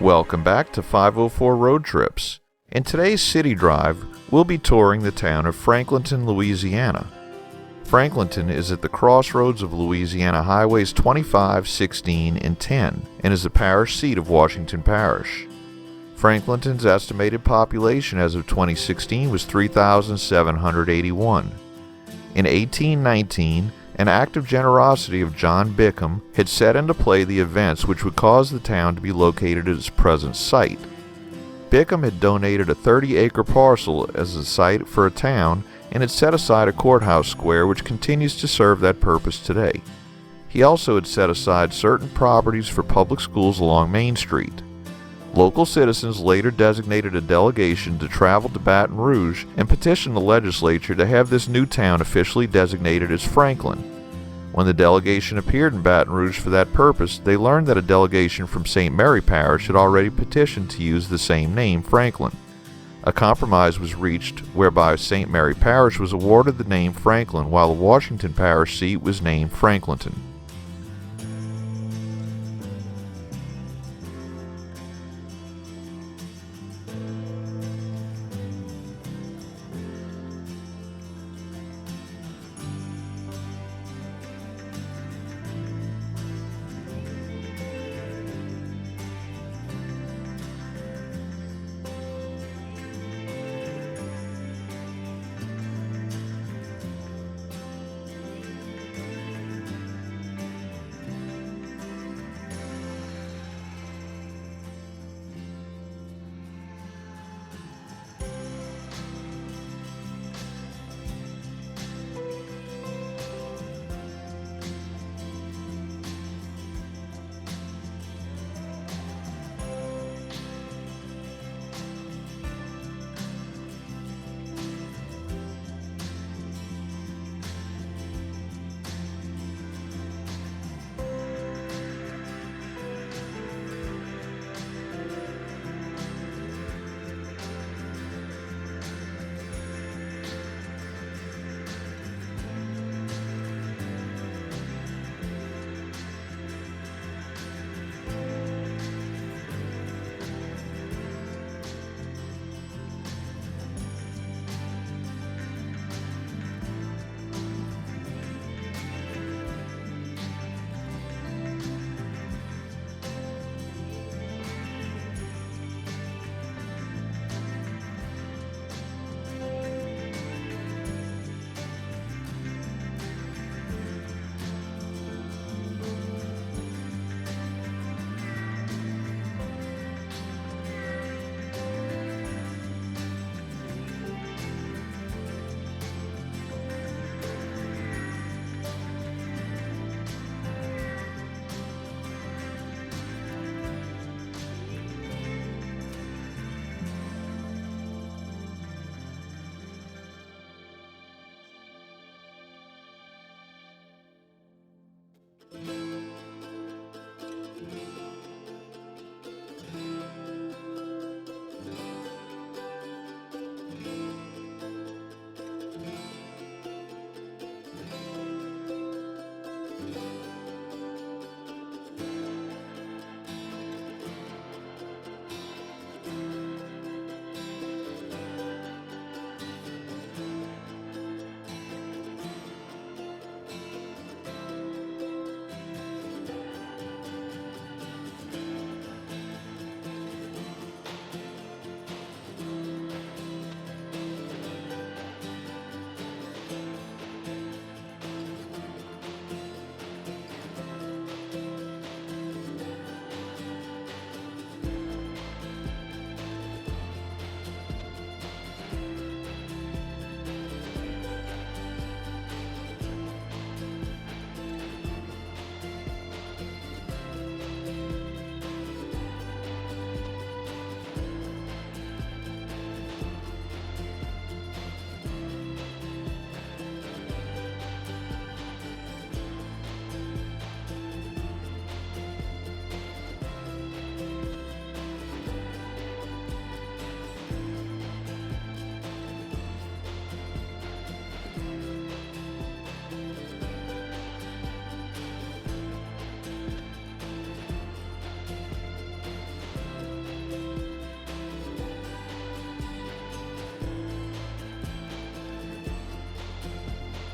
Welcome back to 504 Road Trips. In today's City Drive, we'll be touring the town of Franklinton, Louisiana. Franklinton is at the crossroads of Louisiana Highways 25, 16, and 10, and is the parish seat of Washington Parish. Franklinton's estimated population as of 2016 was 3,781. In 1819, an act of generosity of John Bickham had set into play the events which would cause the town to be located at its present site. Bickham had donated a 30-acre parcel as a site for a town and had set aside a courthouse square which continues to serve that purpose today. He also had set aside certain properties for public schools along Main Street. Local citizens later designated a delegation to travel to Baton Rouge and petition the legislature to have this new town officially designated as Franklin. When the delegation appeared in Baton Rouge for that purpose, they learned that a delegation from St. Mary Parish had already petitioned to use the same name, Franklin. A compromise was reached whereby St. Mary Parish was awarded the name Franklin while the Washington Parish seat was named Franklinton.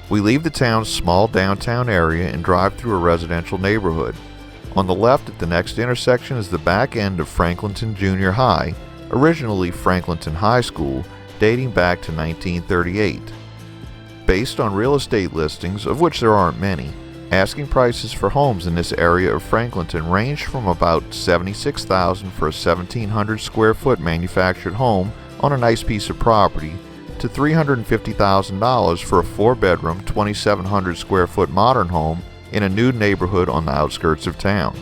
We leave the town's small downtown area and drive through a residential neighborhood. On the left at the next intersection is the back end of Franklinton Junior High, originally Franklinton High School, dating back to 1938. Based on real estate listings, of which there aren't many, asking prices for homes in this area of Franklinton range from about $76,000 for a 1,700 square foot manufactured home on a nice piece of property to $350,000 for a 4-bedroom, 2,700 square foot modern home in a new neighborhood on the outskirts of town.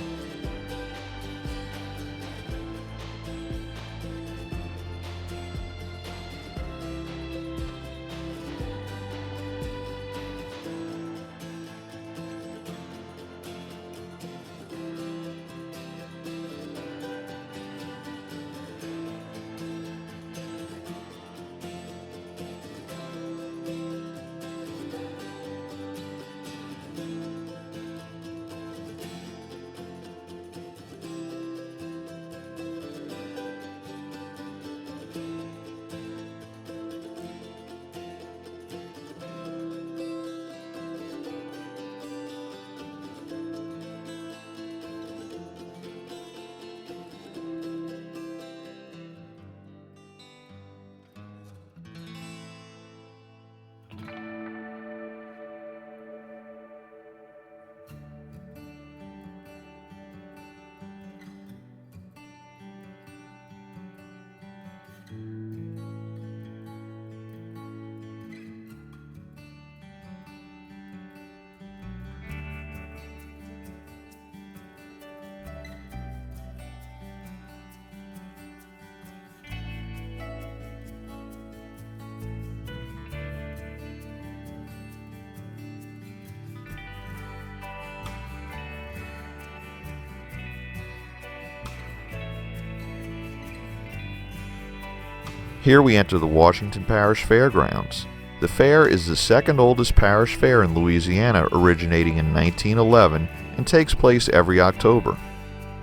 Here we enter the Washington Parish Fairgrounds. The fair is the second oldest parish fair in Louisiana, originating in 1911 and takes place every October.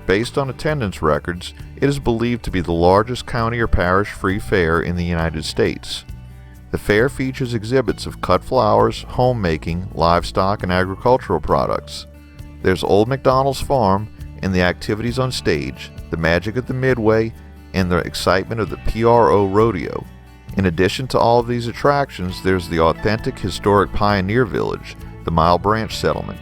Based on attendance records, it is believed to be the largest county or parish free fair in the United States. The fair features exhibits of cut flowers, homemaking, livestock, and agricultural products. There's Old MacDonald's Farm and the activities on stage, the magic of the Midway, and the excitement of the PRO Rodeo. In addition to all of these attractions, there's the authentic historic pioneer village, the Mile Branch Settlement.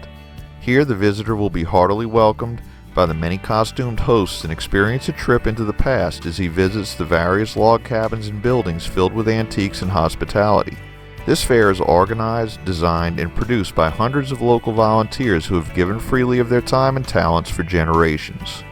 Here the visitor will be heartily welcomed by the many costumed hosts and experience a trip into the past as he visits the various log cabins and buildings filled with antiques and hospitality. This fair is organized, designed, and produced by hundreds of local volunteers who have given freely of their time and talents for generations.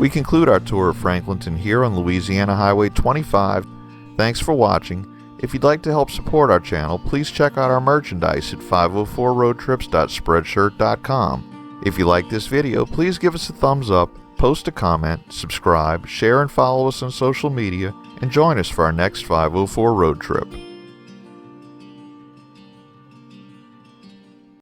We conclude our tour of Franklinton here on Louisiana Highway 25. Thanks for watching. If you'd like to help support our channel, please check out our merchandise at 504roadtrips.spreadshirt.com. If you like this video, please give us a thumbs up, post a comment, subscribe, share and follow us on social media, and join us for our next 504 road trip.